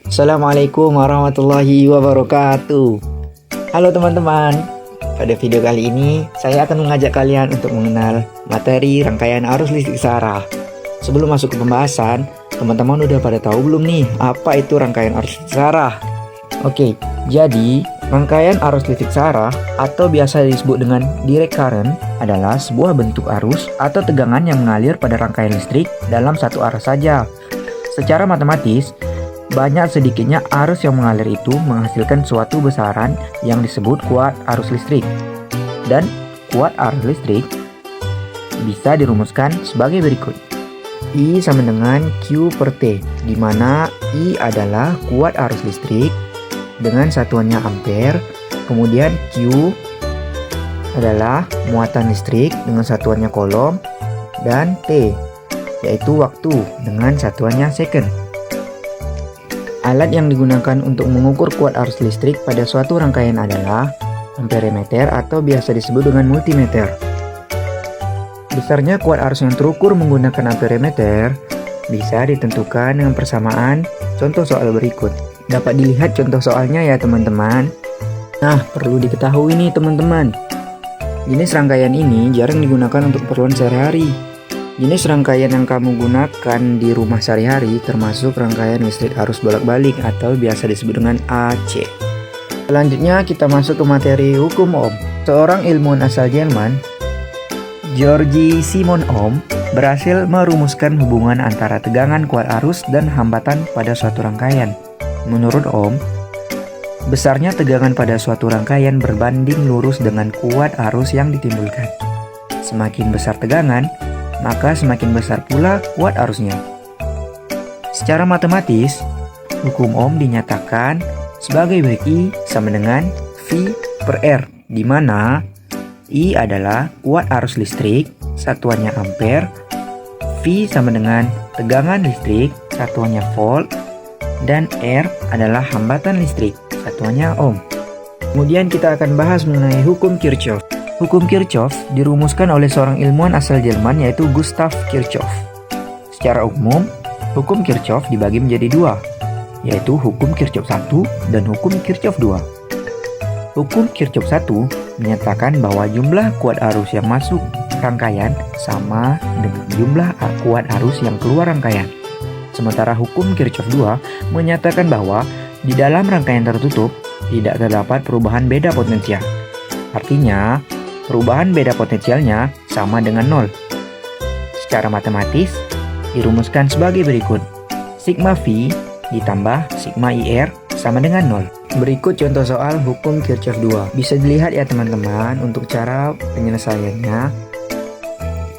Assalamualaikum warahmatullahi wabarakatuh. Halo teman-teman, pada video kali ini saya akan mengajak kalian untuk mengenal materi rangkaian arus listrik searah. Sebelum masuk ke pembahasan, teman-teman udah pada tahu belum nih apa itu rangkaian arus listrik searah? Oke, jadi rangkaian arus listrik searah atau biasa disebut dengan direct current adalah sebuah bentuk arus atau tegangan yang mengalir pada rangkaian listrik dalam satu arah saja. Secara matematis, banyak sedikitnya arus yang mengalir itu menghasilkan suatu besaran yang disebut kuat arus listrik. Dan kuat arus listrik bisa dirumuskan sebagai berikut. I sama dengan Q per T, di mana I adalah kuat arus listrik dengan satuannya ampere, kemudian Q adalah muatan listrik dengan satuannya coulomb, dan T yaitu waktu dengan satuannya second. Alat yang digunakan untuk mengukur kuat arus listrik pada suatu rangkaian adalah amperemeter atau biasa disebut dengan multimeter. Besarnya kuat arus yang terukur menggunakan amperemeter bisa ditentukan dengan persamaan contoh soal berikut. Dapat dilihat contoh soalnya ya teman-teman. Nah, perlu diketahui nih teman-teman, jenis rangkaian ini jarang digunakan untuk keperluan sehari-hari. Jenis rangkaian yang kamu gunakan di rumah sehari-hari termasuk rangkaian listrik arus bolak-balik atau biasa disebut dengan AC. Selanjutnya kita masuk ke materi hukum Ohm. Seorang ilmuwan asal Jerman, Georgi Simon Ohm, berhasil merumuskan hubungan antara tegangan kuat arus dan hambatan pada suatu rangkaian. Menurut Ohm, besarnya tegangan pada suatu rangkaian berbanding lurus dengan kuat arus yang ditimbulkan. Semakin besar tegangan, maka semakin besar pula kuat arusnya. Secara matematis, hukum Ohm dinyatakan sebagai berikut. I sama dengan V per R, di mana I adalah kuat arus listrik, satuannya ampere, V sama dengan tegangan listrik, satuannya volt, dan R adalah hambatan listrik, satuannya ohm. Kemudian kita akan bahas mengenai hukum Kirchhoff. Hukum Kirchhoff dirumuskan oleh seorang ilmuwan asal Jerman yaitu Gustav Kirchhoff. Secara umum, hukum Kirchhoff dibagi menjadi dua, yaitu hukum Kirchhoff 1 dan hukum Kirchhoff 2. Hukum Kirchhoff 1 menyatakan bahwa jumlah kuat arus yang masuk rangkaian sama dengan jumlah kuat arus yang keluar rangkaian. Sementara hukum Kirchhoff 2 menyatakan bahwa di dalam rangkaian tertutup tidak terdapat perubahan beda potensial. Artinya, perubahan beda potensialnya sama dengan 0. Secara matematis, dirumuskan sebagai berikut. Sigma V ditambah sigma IR sama dengan 0. Berikut contoh soal hukum Kirchhoff 2. Bisa dilihat ya teman-teman untuk cara penyelesaiannya.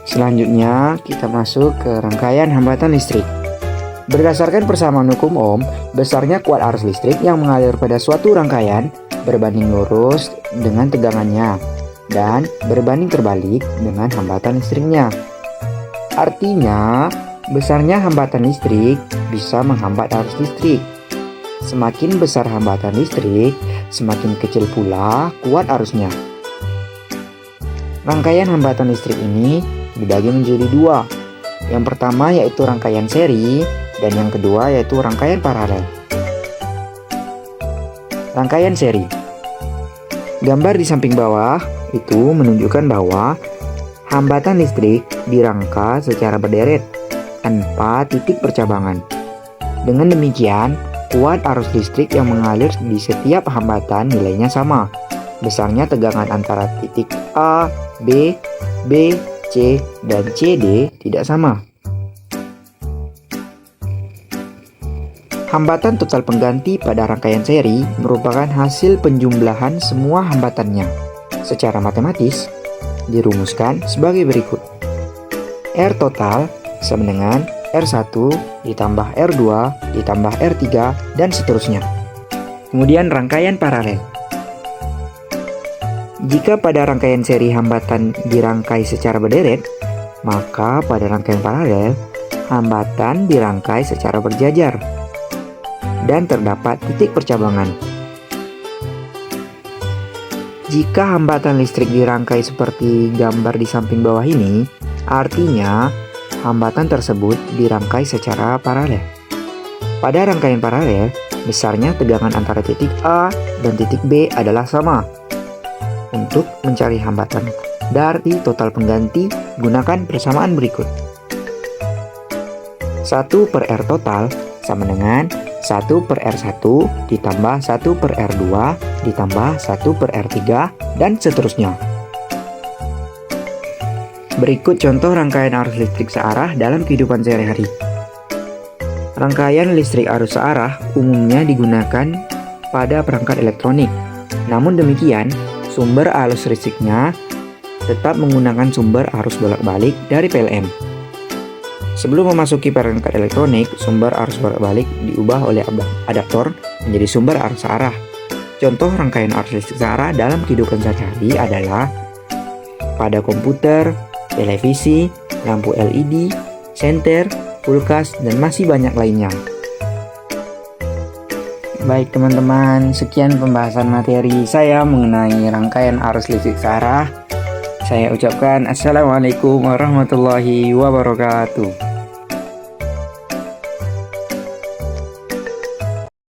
Selanjutnya, kita masuk ke rangkaian hambatan listrik. Berdasarkan persamaan hukum Ohm, besarnya kuat arus listrik yang mengalir pada suatu rangkaian berbanding lurus dengan tegangannya dan berbanding terbalik dengan hambatan listriknya. Artinya, besarnya hambatan listrik bisa menghambat arus listrik. Semakin besar hambatan listrik, semakin kecil pula kuat arusnya. Rangkaian hambatan listrik ini dibagi menjadi dua. Yang pertama yaitu rangkaian seri, dan yang kedua yaitu rangkaian paralel. Rangkaian seri. Gambar di samping bawah itu menunjukkan bahwa hambatan listrik dirangka secara berderet tanpa titik percabangan. Dengan demikian, kuat arus listrik yang mengalir di setiap hambatan nilainya sama. Besarnya tegangan antara titik A, B, C, dan CD tidak sama. Hambatan total pengganti pada rangkaian seri merupakan hasil penjumlahan semua hambatannya. Secara matematis, dirumuskan sebagai berikut. R total sama dengan R1 ditambah R2 ditambah R3 dan seterusnya. Kemudian rangkaian paralel. Jika pada rangkaian seri hambatan dirangkai secara berderet, maka pada rangkaian paralel hambatan dirangkai secara berjajar dan terdapat titik percabangan. Jika hambatan listrik dirangkai seperti gambar di samping bawah ini, artinya hambatan tersebut dirangkai secara paralel. Pada rangkaian paralel, besarnya tegangan antara titik A dan titik B adalah sama. Untuk mencari hambatan dari total pengganti, gunakan persamaan berikut. 1 per R total sama dengan 1 per R1 ditambah 1 per R2 ditambah 1 per R3 dan seterusnya. Berikut contoh rangkaian arus listrik searah dalam kehidupan sehari-hari. Rangkaian listrik arus searah umumnya digunakan pada perangkat elektronik. Namun demikian, sumber arus listriknya tetap menggunakan sumber arus bolak-balik dari PLN. Sebelum memasuki perangkat elektronik, sumber arus bolak-balik diubah oleh adaptor menjadi sumber arus searah. Contoh rangkaian arus listrik searah dalam kehidupan sehari-hari adalah pada komputer, televisi, lampu LED, senter, kulkas, dan masih banyak lainnya. Baik teman-teman, sekian pembahasan materi saya mengenai rangkaian arus listrik searah. Saya ucapkan Assalamualaikum warahmatullahi wabarakatuh.